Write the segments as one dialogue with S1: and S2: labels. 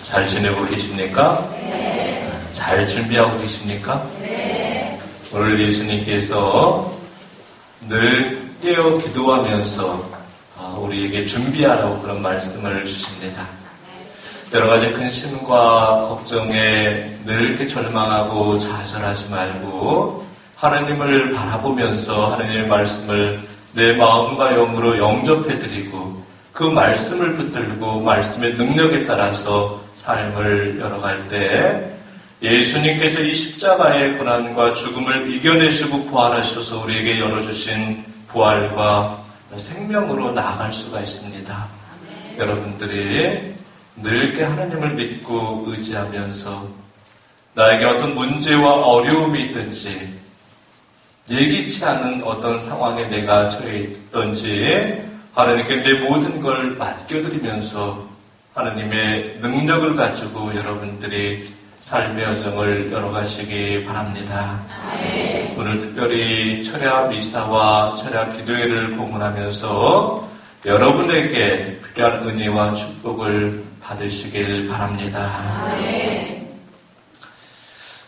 S1: 잘 지내고 계십니까?
S2: 네.
S1: 잘 준비하고 계십니까?
S2: 네.
S1: 오늘 예수님께서 늘 깨어 기도하면서 우리에게 준비하라고 그런 말씀을 주십니다. 여러 가지 근심과 걱정에 늘 이렇게 절망하고 좌절하지 말고 하나님을 바라보면서 하나님의 말씀을 내 마음과 영으로 영접해드리고 그 말씀을 붙들고 말씀의 능력에 따라서 삶을 열어갈 때 예수님께서 이 십자가의 고난과 죽음을 이겨내시고 부활하셔서 우리에게 열어주신 부활과 생명으로 나아갈 수가 있습니다. 여러분들이 늘 하나님을 믿고 의지하면서 나에게 어떤 문제와 어려움이 있든지 예기치 않은 어떤 상황에 내가 처해 있든지 하나님께 내 모든 걸 맡겨드리면서 하나님의 능력을 가지고 여러분들이 삶의 여정을 열어가시기 바랍니다. 오늘 특별히 철야 미사와 철야 기도회를 공헌하면서 여러분에게 필요한 은혜와 축복을 받으시길 바랍니다.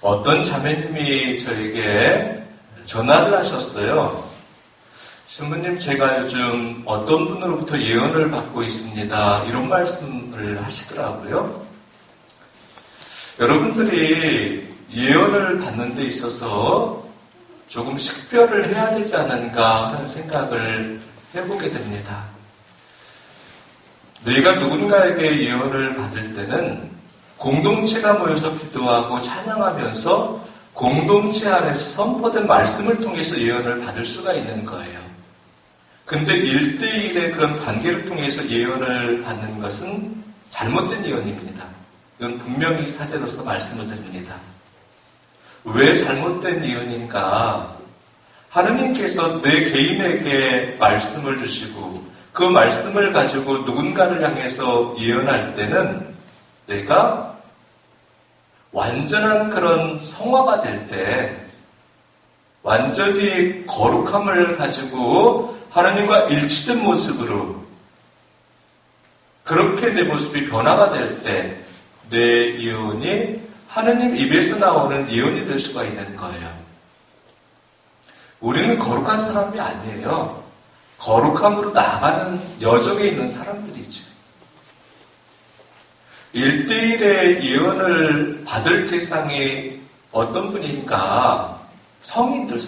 S1: 어떤 자매님이 저에게 전화를 하셨어요. 신부님, 제가 요즘 어떤 분으로부터 예언을 받고 있습니다. 이런 말씀을 하시더라고요. 여러분들이 예언을 받는 데 있어서 조금 식별을 해야 되지 않은가 하는 생각을 해보게 됩니다. 내가 누군가에게 예언을 받을 때는 공동체가 모여서 기도하고 찬양하면서 공동체 안에서 선포된 말씀을 통해서 예언을 받을 수가 있는 거예요. 근데 1대1의 그런 관계를 통해서 예언을 받는 것은 잘못된 예언입니다. 이건 분명히 사제로서 말씀을 드립니다. 왜 잘못된 예언인가? 하느님께서 내 개인에게 말씀을 주시고 그 말씀을 가지고 누군가를 향해서 예언할 때는 내가 완전한 그런 성화가 될 때 완전히 거룩함을 가지고 하나님과 일치된 모습으로 그렇게 내 모습이 변화가 될 때 내 예언이 하느님 입에서 나오는 예언이 될 수가 있는 거예요. 우리는 거룩한 사람이 아니에요. 거룩함으로 나아가는 여정에 있는 사람들이죠. 1대1의 예언을 받을 대상이 어떤 분인가? 성인들.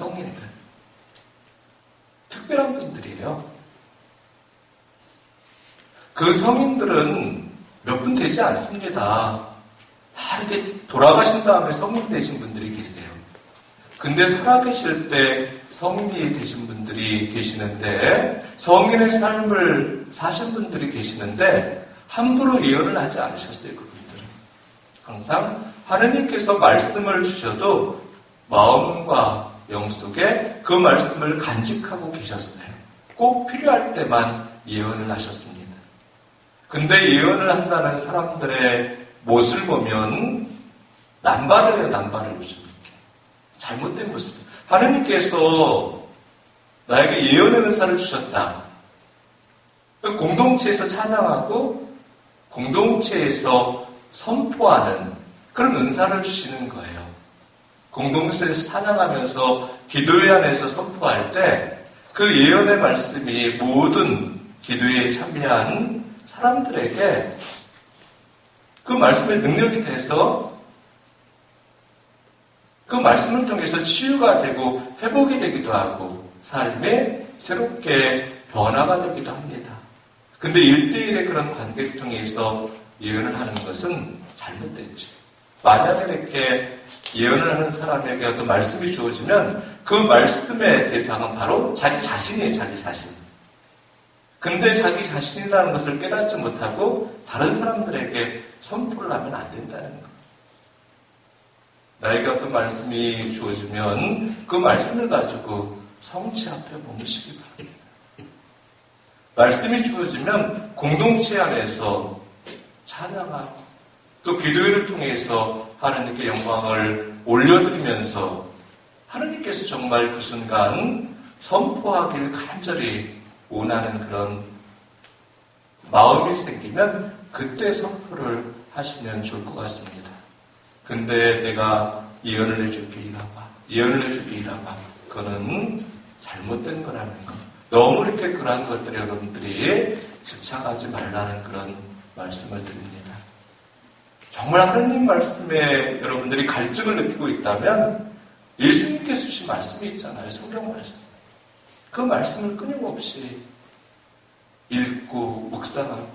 S1: 특별한 분들이에요. 그 성인들은 몇 분 되지 않습니다. 다 이렇게 돌아가신 다음에 성인 되신 분들이 계세요. 근데 살아계실 때 성인이 되신 분들이 계시는데 성인의 삶을 사신 분들이 계시는데 함부로 예언을 하지 않으셨어요. 그분들은 항상 하느님께서 말씀을 주셔도 마음과 영 속에 그 말씀을 간직하고 계셨어요. 꼭 필요할 때만 예언을 하셨습니다. 근데 예언을 한다는 사람들의 모습을 보면 남발을 해요. 요즘 이렇게 잘못된 모습. 하느님께서 나에게 예언의 은사를 주셨다. 공동체에서 찬양하고 공동체에서 선포하는 그런 은사를 주시는 거예요. 공동체에서 찬양하면서 기도회 안에서 선포할 때 그 예언의 말씀이 모든 기도에 참여한 사람들에게 그 말씀의 능력이 돼서 그 말씀을 통해서 치유가 되고 회복이 되기도 하고 삶에 새롭게 변화가 되기도 합니다. 근데 1대1의 그런 관계를 통해서 예언을 하는 것은 잘못됐죠. 만약에 이렇게 예언을 하는 사람에게 어떤 말씀이 주어지면 그 말씀의 대상은 바로 자기 자신이에요. 자기 자신. 근데 자기 자신이라는 것을 깨닫지 못하고 다른 사람들에게 선포를 하면 안 된다는 거예요. 나에게 어떤 말씀이 주어지면 그 말씀을 가지고 성체 앞에 머무시기 바랍니다. 말씀이 주어지면 공동체 안에서 찬양하고 또 기도회를 통해서 하나님께 영광을 올려드리면서 하나님께서 정말 그 순간 선포하기를 간절히 원하는 그런 마음이 생기면 그때 선포를 하시면 좋을 것 같습니다. 근데 내가 예언을 해줄게 이라봐. 예언을 해줄게 이라봐. 그거는 잘못된 거라는 거. 너무 이렇게 그러한 것들에 여러분들이 집착하지 말라는 그런 말씀을 드립니다. 정말 하느님 말씀에 여러분들이 갈증을 느끼고 있다면 예수님께서 주신 말씀이 있잖아요. 성경 말씀. 그 말씀을 끊임없이 읽고 묵상하고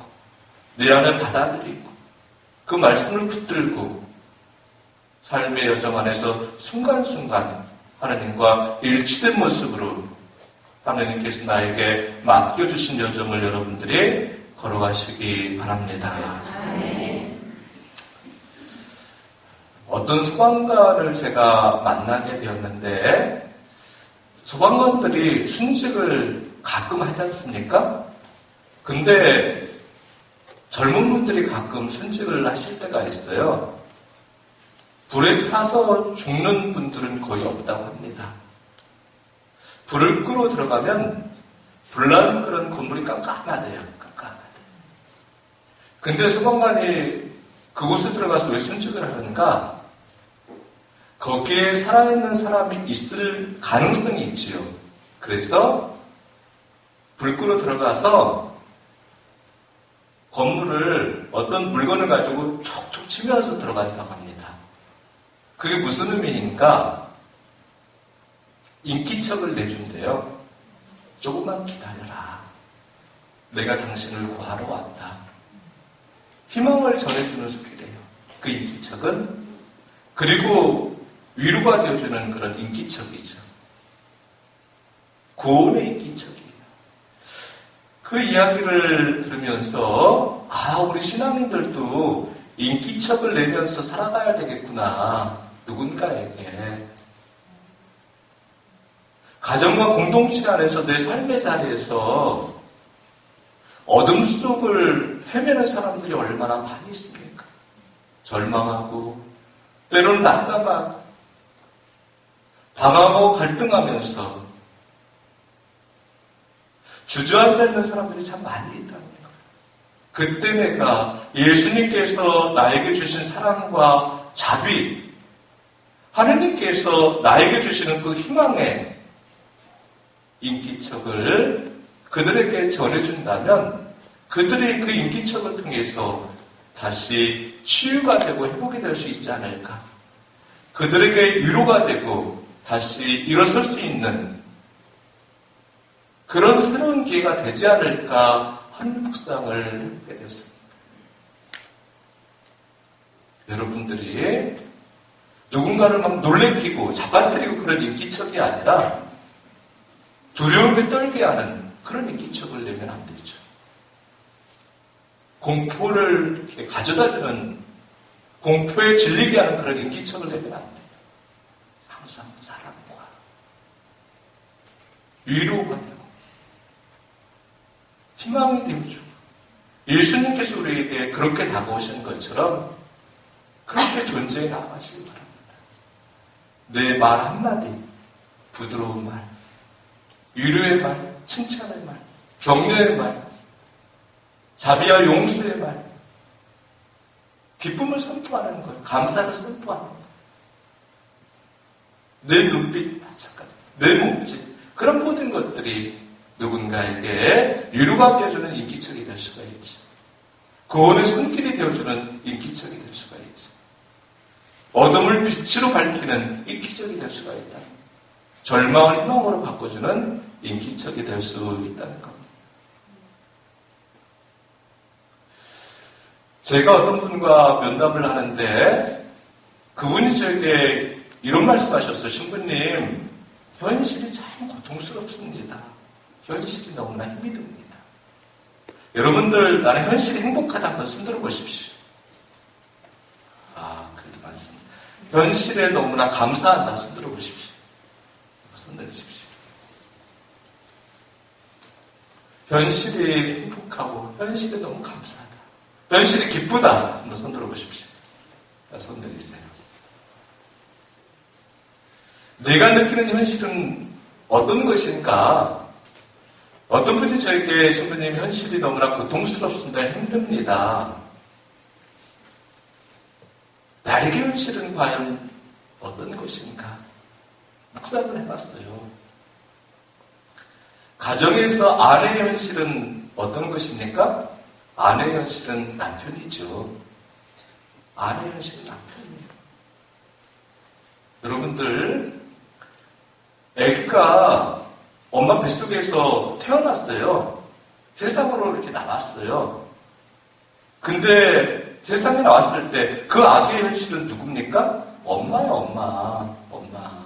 S1: 내 안에 받아들이고 그 말씀을 붙들고 삶의 여정 안에서 순간순간 하나님과 일치된 모습으로 하나님께서 나에게 맡겨주신 여정을 여러분들이 걸어가시기 바랍니다. 어떤 소방관을 제가 만나게 되었는데 소방관들이 순직을 가끔 하지 않습니까? 근데 젊은 분들이 가끔 순직을 하실 때가 있어요. 불에 타서 죽는 분들은 거의 없다고 합니다. 불을 끄러 들어가면 불나는 그런 건물이 깜깜하대요. 깜깜하대. 근데 소방관이 그곳에 들어가서 왜 순직을 하는가? 거기에 살아있는 사람이 있을 가능성이 있지요. 그래서 불 끄러 들어가서 건물을 어떤 물건을 가지고 톡톡 치면서 들어간다고 합니다. 그게 무슨 의미인가? 인기척을 내준대요. 조금만 기다려라. 내가 당신을 구하러 왔다. 희망을 전해주는 소리래요. 그 인기척은. 그리고 위로가 되어주는 그런 인기척이죠. 구원의 인기척이에요. 그 이야기를 들으면서 우리 신앙인들도 인기척을 내면서 살아가야 되겠구나. 누군가에게. 가정과 공동체 안에서 내 삶의 자리에서 어둠 속을 헤매는 사람들이 얼마나 많이 있습니까? 절망하고 때로는 낙담하고 방황하고 갈등하면서 주저앉아 있는 사람들이 참 많이 있다는 거예요. 그때 내가 예수님께서 나에게 주신 사랑과 자비, 하느님께서 나에게 주시는 그 희망의 인기척을 그들에게 전해준다면 그들의 그 인기척을 통해서 다시 치유가 되고 회복이 될 수 있지 않을까. 그들에게 위로가 되고 다시 일어설 수 있는 그런 새로운 기회가 되지 않을까 하는 묵상을 해보게 되었습니다. 여러분들이 누군가를 막 놀래키고 잡아뜨리고 그런 인기척이 아니라 두려움에 떨게 하는 그런 인기척을 내면 안 되죠. 공포를 이렇게 가져다주는, 공포에 질리게 하는 그런 인기척을 내면 안 돼요. 항상 사랑과 위로가 되고 희망이 되어주고 예수님께서 우리에게 그렇게 다가오신 것처럼 그렇게 존재해 나가시기 바랍니다. 내 말 한마디, 부드러운 말, 위로의 말, 칭찬의 말, 격려의 말, 자비와 용서의 말, 기쁨을 선포하는 것, 감사를 선포하는 것, 내 눈빛, 마찬가지, 내 몸짓, 그런 모든 것들이 누군가에게 위로가 되어주는 인기척이 될 수가 있지. 구원의 손길이 되어주는 인기척이 될 수가 있지. 어둠을 빛으로 밝히는 인기척이 될 수가 있다. 절망을 희망으로 바꿔주는 인기척이 될 수 있다는 겁니다. 제가 어떤 분과 면담을 하는데 그분이 저에게 이런 말씀하셨어요. 신부님, 현실이 참 고통스럽습니다. 현실이 너무나 힘이 듭니다. 여러분들, 나는 현실이 행복하다 한번 손들어 보십시오. 그래도 많습니다. 현실에 너무나 감사한다 손들어 보십시오. 손들으십시오. 현실이 행복하고 현실이 너무 감사하다. 현실이 기쁘다. 한번 손들어 보십시오. 손들이세요. 내가 느끼는 현실은 어떤 것인가? 어떤 분이 저에게 신부님 현실이 너무나 고통스럽습니다. 힘듭니다. 나에게 현실은 과연 어떤 것인가? 묵상을 해봤어요. 가정에서 아내의 현실은 어떤 것입니까? 아내의 현실은 남편이죠. 아내의 현실은 남편이에요. 여러분들, 아기가 엄마 뱃속에서 태어났어요. 세상으로 이렇게 나왔어요. 근데 세상에 나왔을 때 그 아기의 현실은 누굽니까? 엄마예요, 엄마.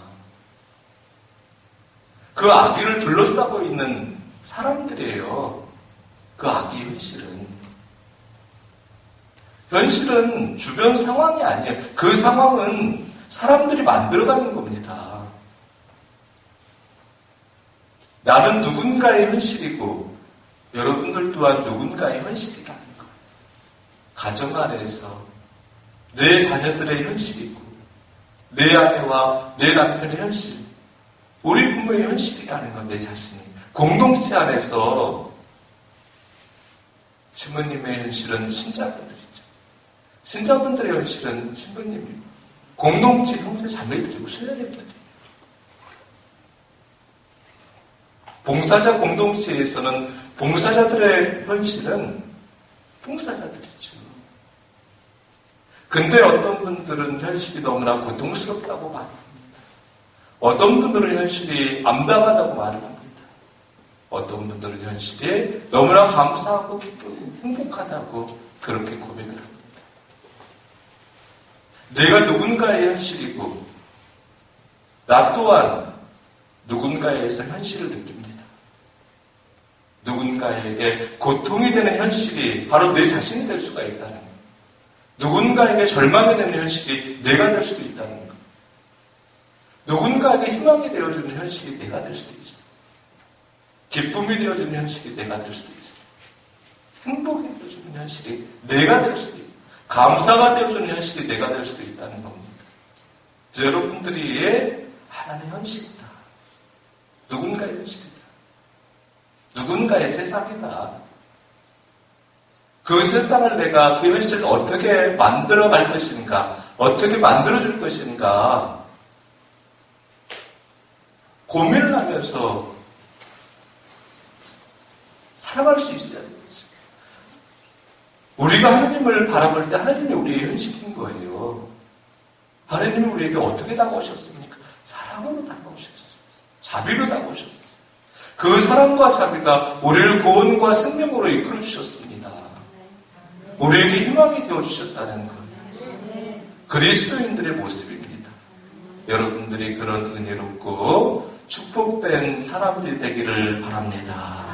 S1: 그 아기를 둘러싸고 있는 사람들이에요. 그 아기의 현실은. 현실은 주변 상황이 아니에요. 그 상황은 사람들이 만들어가는 겁니다. 나는 누군가의 현실이고 여러분들 또한 누군가의 현실이라는 거예요. 가정 안에서 내 자녀들의 현실이고 내 아내와 내 남편의 현실, 우리 부모의 현실이라는 건 내 자신이. 공동체 안에서 신부님의 현실은 신자분들이죠. 신자분들의 현실은 신부님이고 공동체 형제 자매들이고 신뢰님들이에요. 봉사자 공동체에서는 봉사자들의 현실은 봉사자들이죠. 근데 어떤 분들은 현실이 너무나 고통스럽다고 말합니다. 어떤 분들은 현실이 암담하다고 말을 합니다. 어떤 분들은 현실이 너무나 감사하고 기쁘고 행복하다고 그렇게 고백을 합니다. 내가 누군가의 현실이고 나 또한 누군가에서 현실을 느낍니다. 누군가에게 고통이 되는 현실이 바로 내 자신이 될 수가 있다는 것. 누군가에게 절망이 되는 현실이 내가 될 수도 있다는 것. 누군가에게 희망이 되어주는 현실이 내가 될 수도 있어. 기쁨이 되어주는 현실이 내가 될 수도 있어. 행복이 되어주는 현실이 내가 될 수도 있고 감사가 되어주는 현실이 내가 될 수도 있다는 겁니다. 여러분들이 하나님의 현실이다. 누군가의 현실이다. 누군가의 세상이다. 그 세상을 내가 그 현실을 어떻게 만들어갈 것인가, 어떻게 만들어줄 것인가 고민을 하면서 살아갈 수 있어야 되는 거죠. 우리가 하나님을 바라볼 때 하나님이 우리의 현실인 거예요. 하나님이 우리에게 어떻게 다가오셨습니까? 사랑으로 다가오셨어요. 자비로 다가오셨어요. 그 사랑과 자비가 우리를 구원과 생명으로 이끌어 주셨습니다. 우리에게 희망이 되어 주셨다는 것. 그리스도인들의 모습입니다. 여러분들이 그런 은혜롭고 축복된 사람들이 되기를 바랍니다.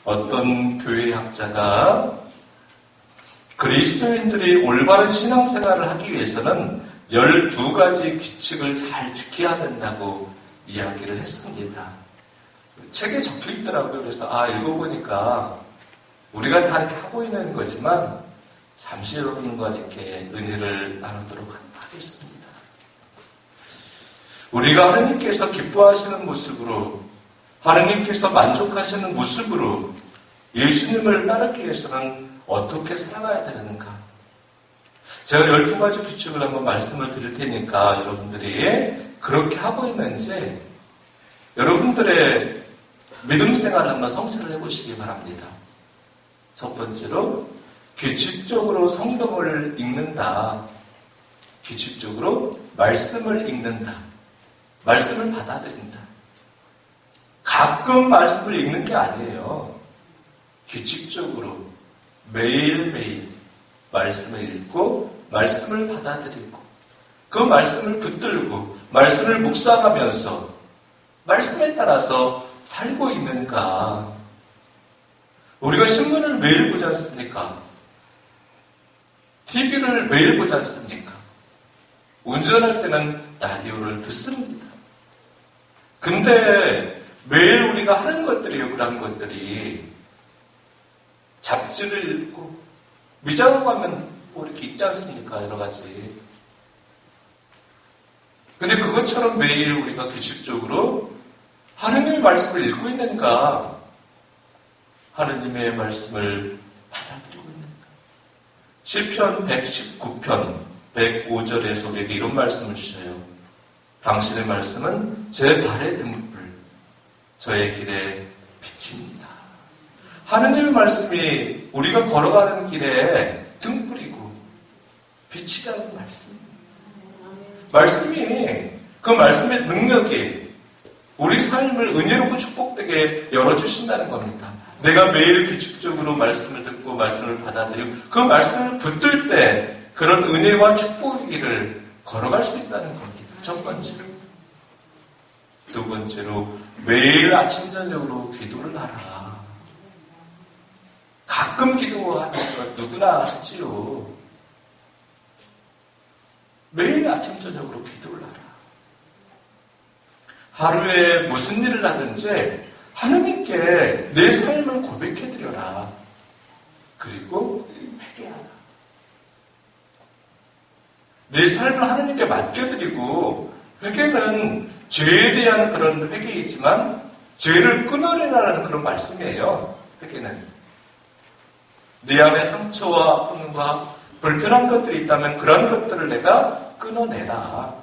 S1: 어떤 교회학자가 그리스도인들이 올바른 신앙생활을 하기 위해서는 12가지 규칙을 잘 지켜야 된다고 이야기를 했습니다. 책에 적혀 있더라고요. 그래서 읽어보니까 우리가 다 이렇게 하고 있는 거지만 잠시 여러분과 이렇게 은혜를 나누도록 하겠습니다. 우리가 하나님께서 기뻐하시는 모습으로, 하나님께서 만족하시는 모습으로 예수님을 따르기 위해서는 어떻게 살아가야 되는가? 제가 12가지 규칙을 한번 말씀을 드릴 테니까 여러분들이 그렇게 하고 있는지 여러분들의 믿음 생활을 한번 성찰을 해보시기 바랍니다. 첫 번째로 규칙적으로 성경을 읽는다. 규칙적으로 말씀을 읽는다. 말씀을 받아들인다. 가끔 말씀을 읽는 게 아니에요. 규칙적으로 매일매일 말씀을 읽고 말씀을 받아들이고 그 말씀을 붙들고 말씀을 묵상하면서 말씀에 따라서 살고 있는가. 우리가 신문을 매일 보지 않습니까? TV를 매일 보지 않습니까? 운전할 때는 라디오를 듣습니다. 근데 매일 우리가 하는 것들이요, 그런 것들이 잡지를 읽고 미장원 가면 뭐 이렇게 있지 않습니까? 여러 가지. 근데 그것처럼 매일 우리가 규칙적으로 하느님의 말씀을 읽고 있는가? 하느님의 말씀을 받아들이고 있는가? 시편 119편 105절에서 우리에게 이런 말씀을 주셔요. 당신의 말씀은 제 발의 등불, 저의 길의 빛입니다. 하느님의 말씀이 우리가 걸어가는 길에 등불이고 빛이라는 말씀입니다. 말씀이, 그 말씀의 능력이 우리 삶을 은혜롭고 축복되게 열어주신다는 겁니다. 내가 매일 규칙적으로 말씀을 듣고 말씀을 받아들이고 그 말씀을 붙들 때 그런 은혜와 축복의 길을 걸어갈 수 있다는 겁니다. 첫 번째로. 두 번째로, 매일 아침 저녁으로 기도를 하라. 가끔 기도하는 건 누구나 하지요. 매일 아침 저녁으로 기도를 하라. 하루에 무슨 일을 하든지 하느님께 내 삶을 고백해드려라. 그리고 회개하라. 내 삶을 하느님께 맡겨드리고, 회개는 죄에 대한 그런 회개이지만 죄를 끊어내라는 그런 말씀이에요. 회개는 내 안에 상처와 아픔과 불편한 것들이 있다면 그런 것들을 내가 끊어내라.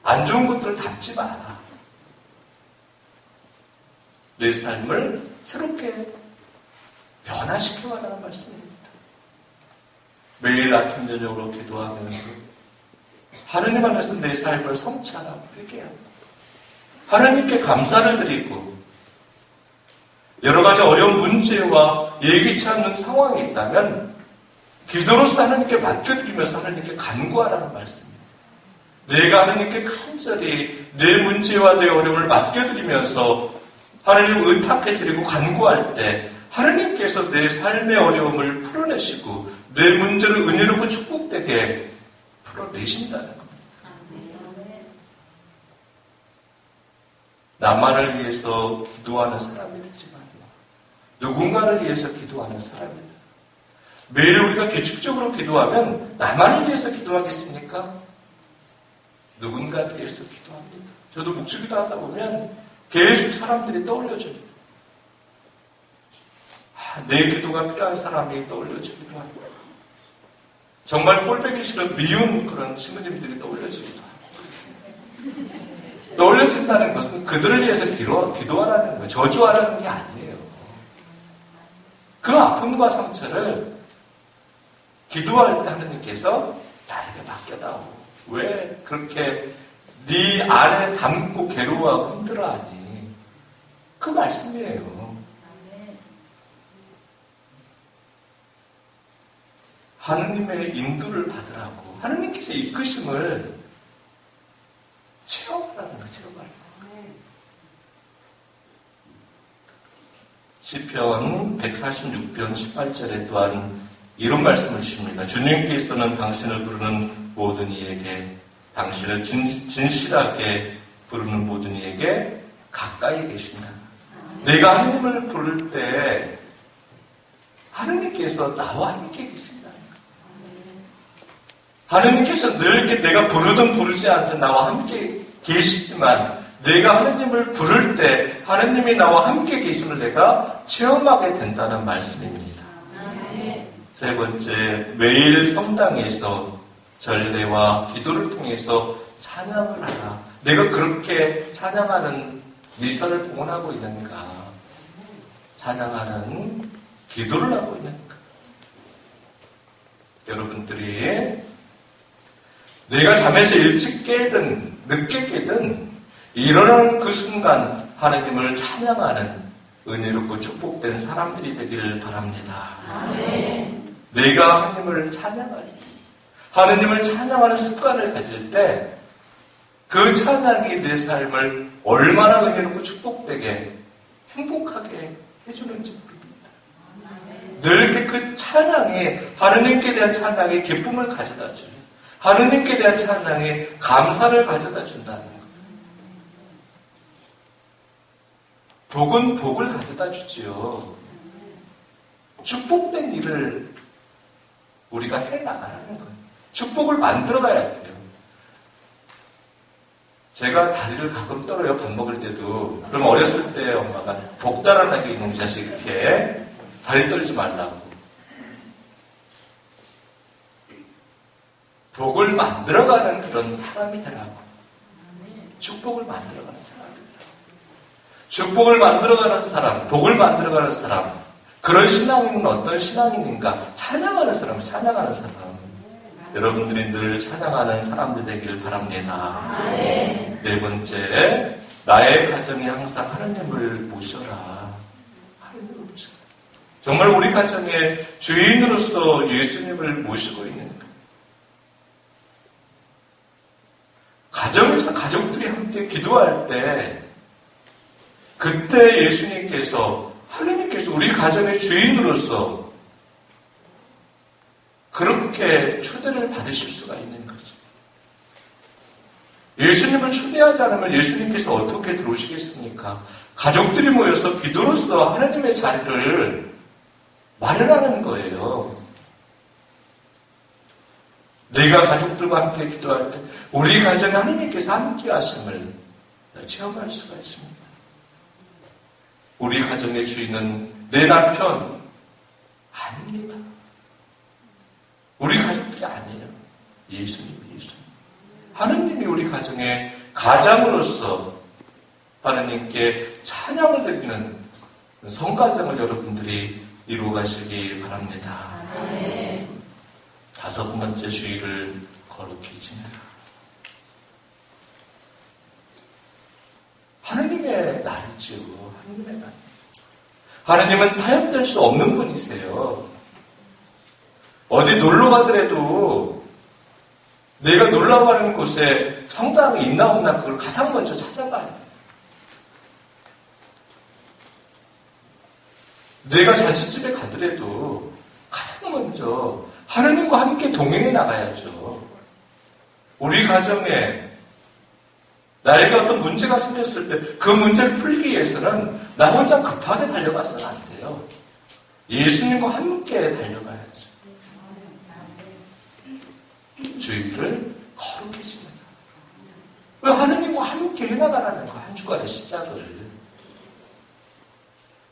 S1: 안 좋은 것들을 담지 마라. 내 삶을 새롭게 변화시켜가라는 말씀입니다. 매일 아침 저녁으로 기도하면서 하느님 안에서 내 삶을 성취하라고 회개합니다. 하느님께 감사를 드리고, 여러 가지 어려운 문제와 예기치 않는 상황이 있다면 기도로서 하느님께 맡겨드리면서 하느님께 간구하라는 말씀입니다. 내가 하느님께 간절히 내 문제와 내 어려움을 맡겨드리면서 하느님 의탁해드리고 간구할 때 하느님께서 내 삶의 어려움을 풀어내시고 내 문제를 은혜롭고 축복되게 풀어내신다는 겁니다. 나만을 위해서 기도하는 사람이 되지 말고 누군가를 위해서 기도하는 사람이다. 매일 우리가 규칙적으로 기도하면 나만을 위해서 기도하겠습니까? 누군가를 위해서 기도합니다. 저도 묵주기도 하다 보면 계속 사람들이 떠올려져요. 내 기도가 필요한 사람이 떠올려지기도 하고, 정말 꼴보기 싫은 미운 그런 친구님들이 떠올려지기도 하고. 떠올려진다는 것은 그들을 위해서 기도하라는 거예요. 저주하라는 게 아니에요. 그 아픔과 상처를 기도할 때 하느님께서 나에게 맡겨다오. 왜 그렇게 네 안에 담고 괴로워하고 힘들어하니? 그 말씀이에요. 하느님의 인도를 받으라고, 하느님께서 이끄심을 체험하라는 거예요. 체험하라는 거예요. 시편 146편 18절에 또한 이런 말씀을 주십니다. 주님께서는 당신을 부르는 모든 이에게, 당신을 진실하게 부르는 모든 이에게 가까이 계신다. 내가 하느님을 부를 때 하느님께서 나와 함께 계신다. 하느님께서 늘 이렇게 내가 부르든 부르지 않든 나와 함께 계시지만 내가 하느님을 부를 때 하느님이 나와 함께 계심을 내가 체험하게 된다는 말씀입니다. 세 번째, 매일 성당에서 전례와 기도를 통해서 찬양을 하라. 내가 그렇게 찬양하는 미사를 봉헌하고 있는가? 찬양하는 기도를 하고 있는가? 여러분들이 내가 잠에서 일찍 깨든 늦게 깨든 일어나는 그 순간 하나님을 찬양하는 은혜롭고 축복된 사람들이 되기를 바랍니다. 아멘. 내가 하나님을 찬양할 때, 하나님을 찬양하는 습관을 가질 때 그 찬양이 내 삶을 얼마나 은혜롭고 축복되게 행복하게 해주는지 모릅니다. 늘 이렇게 그 찬양이, 하느님께 대한 찬양이 기쁨을 가져다 줘요. 하느님께 대한 찬양이 감사를 가져다 준다는 거예요. 복은 복을 가져다 주지요. 축복된 일을 우리가 해나가라는 거예요. 축복을 만들어가야 돼요. 제가 다리를 가끔 떨어요. 밥 먹을 때도. 그럼 어렸을 때 엄마가 복달아나게 있는 자식 이렇게 다리 떨지 말라고. 복을 만들어가는 그런 사람이 되라고. 축복을 만들어가는 사람이 되라고. 축복을 만들어가는 사람, 복을 만들어가는 사람. 그런 신앙은 어떤 신앙인가? 찬양하는 사람, 찬양하는 사람. 여러분들이 늘 찬양하는 사람들 되기를 바랍니다. 네 번째, 나의 가정이 항상 하느님을 모셔라. 하느님을 모셔라. 정말 우리 가정의 주인으로서 예수님을 모시고 있는 거예요. 가정에서 가족들이 함께 기도할 때 그때 예수님께서 하느님께서 우리 가정의 주인으로서 그렇게 초대를 받으실 수가 있는 거죠. 예수님을 초대하지 않으면 예수님께서 어떻게 들어오시겠습니까? 가족들이 모여서 기도로서 하느님의 자리를 마련하는 거예요. 내가 가족들과 함께 기도할 때 우리 가정에 하느님께서 함께 하심을 체험할 수가 있습니다. 우리 가정의 주인은 내 남편 아닙니다. 우리 가족들이 아니에요. 예수님. 하느님이 우리 가정의 가장으로서 하느님께 찬양을 드리는 성가정을 여러분들이 이루어가시기 바랍니다. 다섯 번째 주의를 거룩히 지내라. 하느님의 날이죠. 하느님의 날. 하느님은 타협될 수 없는 분이세요. 어디 놀러 가더라도 내가 놀러 가는 곳에 성당이 있나 없나 그걸 가장 먼저 찾아봐야 돼. 내가 잔치집에 가더라도 가장 먼저 하느님과 함께 동행해 나가야죠. 우리 가정에 나에게 어떤 문제가 생겼을 때 그 문제를 풀기 위해서는 나 혼자 급하게 달려가서는 안 돼요. 예수님과 함께 달려가야죠. 주의를 거룩히 지내라. 왜 하느님과 함께 해나가라는 거, 한 주간의 시작을.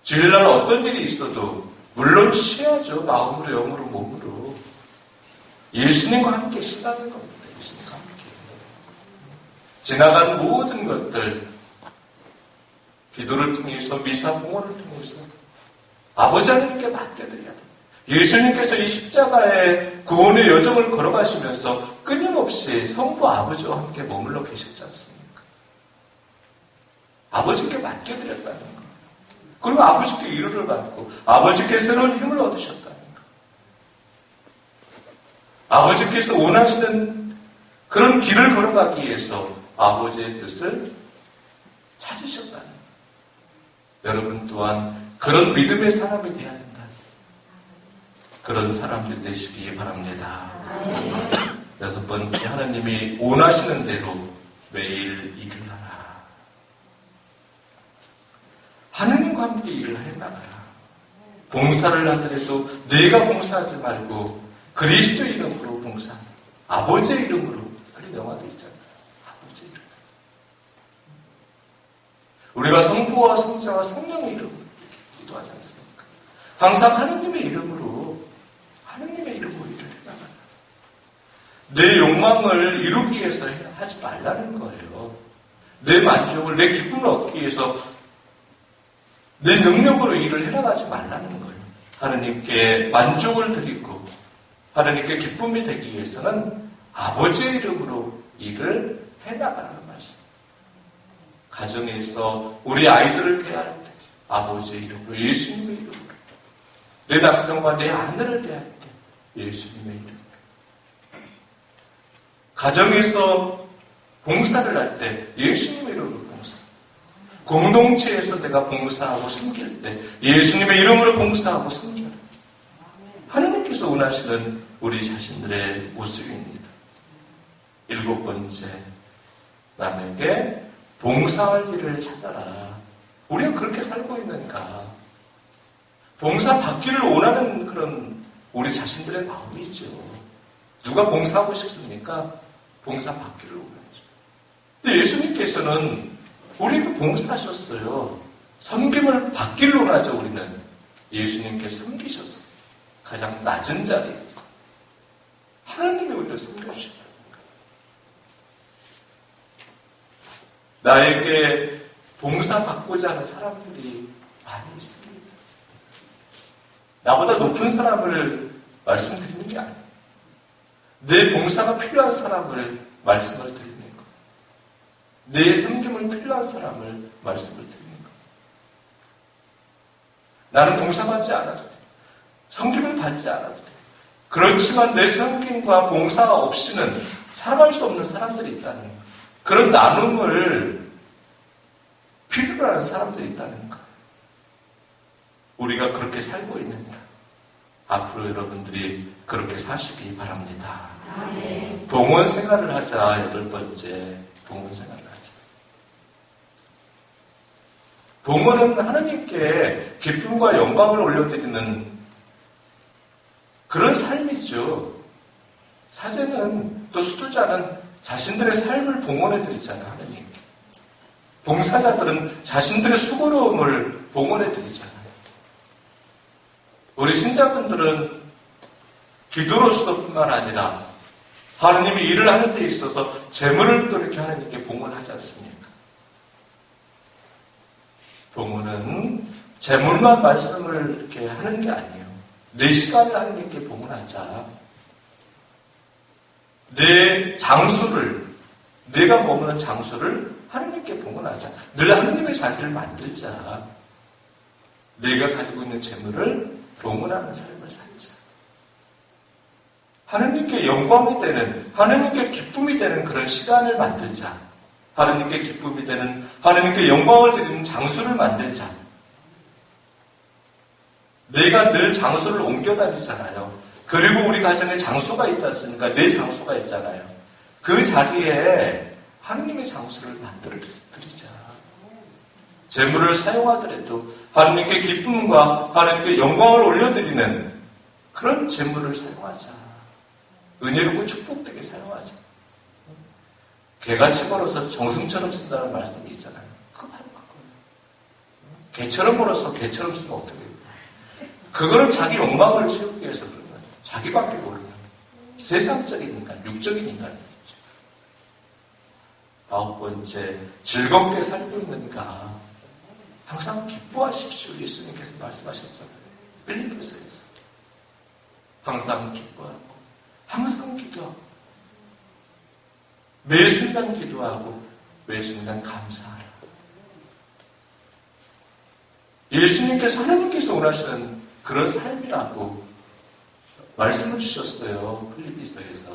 S1: 주일날 어떤 일이 있어도 물론 쉬어야죠. 마음으로, 영으로, 몸으로. 예수님과 함께 시작하는 겁니다. 예수님과 함께. 지나간 모든 것들, 기도를 통해서, 미사 봉헌을 통해서 아버지 하나님께 맡겨드려야 돼요. 예수님께서 이 십자가의 구원의 여정을 걸어가시면서 끊임없이 성부 아버지와 함께 머물러 계셨지 않습니까? 아버지께 맡겨드렸다는 거. 그리고 아버지께 위로를 받고 아버지께 새로운 힘을 얻으셨다는 거. 아버지께서 원하시는 그런 길을 걸어가기 위해서 아버지의 뜻을 찾으셨다는 거. 여러분 또한 그런 믿음의 사람이 되어야 된다. 그런 사람들 되시기 바랍니다. 여섯 번째, 하나님이 원하시는 대로 매일 일을 하라. 하느님과 함께 일을 해나가라. 봉사를 하더라도 내가 봉사하지 말고 그리스도 이름으로 봉사. 아버지의 이름으로. 그런 영화도 있잖아요. 아버지의 이름. 우리가 성부와 성자와 성령의 이름으로 기도하지 않습니까? 항상 하느님의 이름으로 일을 해나가라. 내 욕망을 이루기 위해서 하지 말라는 거예요. 내 만족을, 내 기쁨을 얻기 위해서 내 능력으로 일을 해나가지 말라는 거예요. 하나님께 만족을 드리고 하나님께 기쁨이 되기 위해서는 아버지의 이름으로 일을 해나가라는 말씀. 가정에서 우리 아이들을 대할 때 아버지의 이름으로, 예수님의 이름으로, 내 남편과 내 아내를 대할 때 예수님의 이름으로, 가정에서 봉사를 할 때 예수님의 이름으로 봉사, 공동체에서 내가 봉사하고 섬길 때 예수님의 이름으로 봉사하고 섬겨라. 하나님께서 원하시는 우리 자신들의 모습입니다. 일곱 번째, 남에게 봉사할 일을 찾아라. 우리가 그렇게 살고 있는가? 봉사 받기를 원하는 그런 우리 자신들의 마음이죠. 누가 봉사하고 싶습니까? 봉사 받기를 원하죠. 근데 예수님께서는 우리에게 봉사하셨어요. 섬김을 받기를 원하죠. 우리는 예수님께 섬기셨어요. 가장 낮은 자리에서 하나님이 우리를 섬겨주셨다. 나에게 봉사받고자 하는 사람들이 많이 있습니다. 나보다 높은 사람을 말씀드리는 게 아니에요. 내 봉사가 필요한 사람을 말씀을 드리는 거예요. 내 섬김을 필요한 사람을 말씀을 드리는 거예요. 나는 봉사받지 않아도 돼. 섬김을 받지 않아도 돼. 그렇지만 내 섬김과 봉사 없이는 살아갈 수 없는 사람들이 있다는 거예요. 그런 나눔을 필요로 하는 사람들이 있다는 거예요. 우리가 그렇게 살고 있는가? 앞으로 여러분들이 그렇게 사시기 바랍니다. 네. 봉헌 생활을 하자. 8번째, 봉헌 생활을 하자. 봉헌은 하나님께 기쁨과 영광을 올려드리는 그런 삶이죠. 사제는 또 수도자는 자신들의 삶을 봉헌해드리잖아요. 하나님께. 봉사자들은 자신들의 수고로움을 봉헌해드리잖아요. 우리 신자분들은 기도로서뿐만 아니라 하나님이 일을 하는 데 있어서 재물을 또 이렇게 하나님께 봉헌하지 않습니까? 봉헌은 재물만 말씀을 이렇게 하는 게 아니에요. 내 시간을 하나님께 봉헌하자. 내 장소를, 내가 머무는 장소를 하나님께 봉헌하자. 늘 하나님의 자리를 만들자. 내가 가지고 있는 재물을 봉헌하는 삶을 살자. 하나님께 영광이 되는, 하나님께 기쁨이 되는 그런 시간을 만들자. 하나님께 기쁨이 되는, 하나님께 영광을 드리는 장소를 만들자. 내가 늘 장소를 옮겨 다니잖아요. 그리고 우리 가정에 장소가 있지 않습니까? 내 장소가 있잖아요. 그 자리에 하나님의 장소를 만들어 드리자. 재물을 사용하더라도 하나님께 기쁨과 하나님께 영광을 올려드리는 그런 재물을 사용하자. 은혜롭고 축복되게 사용하자. 개같이 벌어서 정승처럼 쓴다는 말씀이 있잖아요. 그거 바로 그거예요. 개처럼 벌어서 개처럼 쓰면 어떻게 해요? 그거는 자기 욕망을 채우기 위해서 그런 거예요. 자기밖에 모르는 세상적인 인간, 육적인 인간이죠. 9번째, 즐겁게 살고 있는가? 항상 기뻐하십시오. 예수님께서 말씀하셨잖아요. 빌립보서에서. 항상 기뻐하고, 항상 기도하고, 매 순간 기도하고, 매 순간 감사하라. 예수님께서 하나님께서 원하시는 그런 삶이라고 말씀을 주셨어요. 필리피서에서.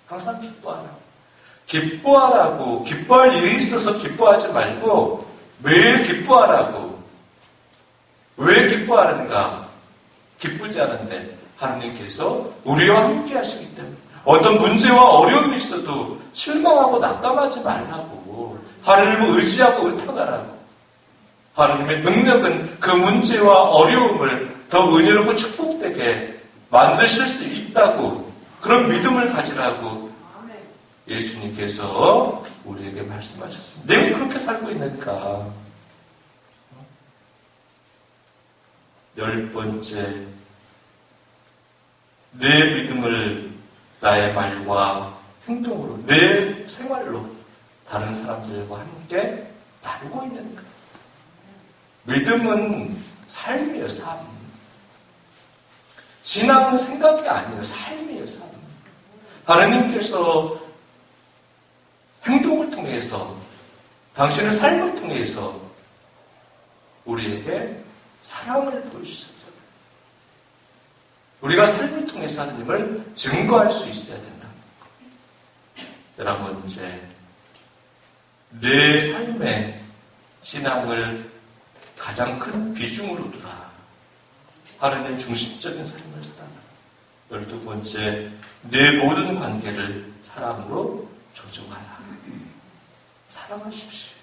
S1: 항상 기뻐하라고. 기뻐하라고, 기뻐할 일이 있어서 기뻐하지 말고 매일 기뻐하라고. 왜 기뻐하는가? 기쁘지 않은데 하나님께서 우리와 함께 하시기 때문에 어떤 문제와 어려움이 있어도 실망하고 낙담하지 말라고. 하나님을 의지하고 의탁하라고. 하나님의 능력은 그 문제와 어려움을 더 은혜롭고 축복되게 만드실 수 있다고, 그런 믿음을 가지라고 예수님께서 우리에게 말씀하셨습니다. 내가 그렇게 살고 있는가? 10번째, 내 믿음을 나의 말과 행동으로, 내 생활로 다른 사람들과 함께 나누고 있는가? 믿음은 삶이에요, 삶. 신앙은 생각이 아니에요, 삶이에요, 삶. 하나님께서 행동을 통해서, 당신의 삶을 통해서 우리에게 사랑을 보여주셨잖아요. 우리가 삶을 통해서 하나님을 증거할 수 있어야 된다. 여러분, 이제 내 삶의 신앙을 가장 큰 비중으로 두라. 하나님 중심적인 삶을 살아라. 12번째, 내 모든 관계를 사랑으로 조정하라. 사랑하십시오.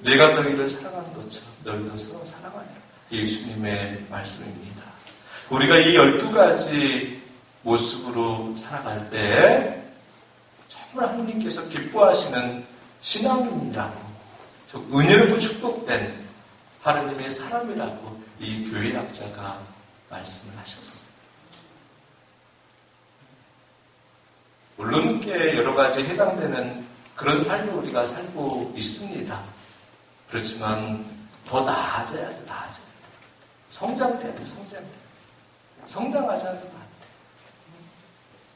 S1: 내가 너희를 사랑한 것처럼 너희도 서로 사랑하라. 예수님의 말씀입니다. 우리가 이 12가지 모습으로 살아갈 때 정말 하나님께서 기뻐하시는 신앙인이라고, 은혜롭고 축복된 하나님의 사람이라고 이 교회학자가 말씀을 하셨어요. 물론 꽤 여러 가지 해당되는 그런 삶을 우리가 살고 있습니다. 그렇지만 더 나아져야 돼, 나아져야 돼. 성장돼야 돼, 성장돼야 돼. 성장하지 않으면 안 돼.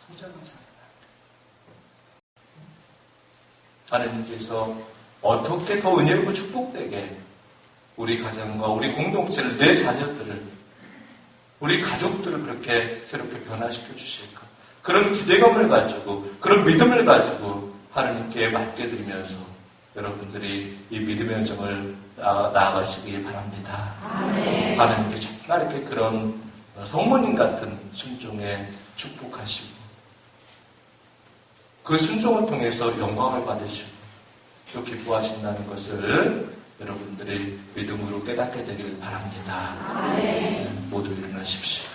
S1: 성장하지 않으면 안 돼. 하나님께서 어떻게 더 은혜롭고 축복되게 우리 가정과 우리 공동체를, 내 자녀들을, 우리 가족들을 그렇게 새롭게 변화시켜 주실까? 그런 기대감을 가지고, 그런 믿음을 가지고 하나님께 맡겨드리면서 여러분들이 이 믿음의 여정을 나아가시기 바랍니다. 아멘. 하나님께 정말 이렇게 그런 성모님 같은 순종에 축복하시고, 그 순종을 통해서 영광을 받으시고, 또 기뻐하신다는 것을 여러분들이 믿음으로 깨닫게 되기를 바랍니다. 아멘. 모두 일어나십시오.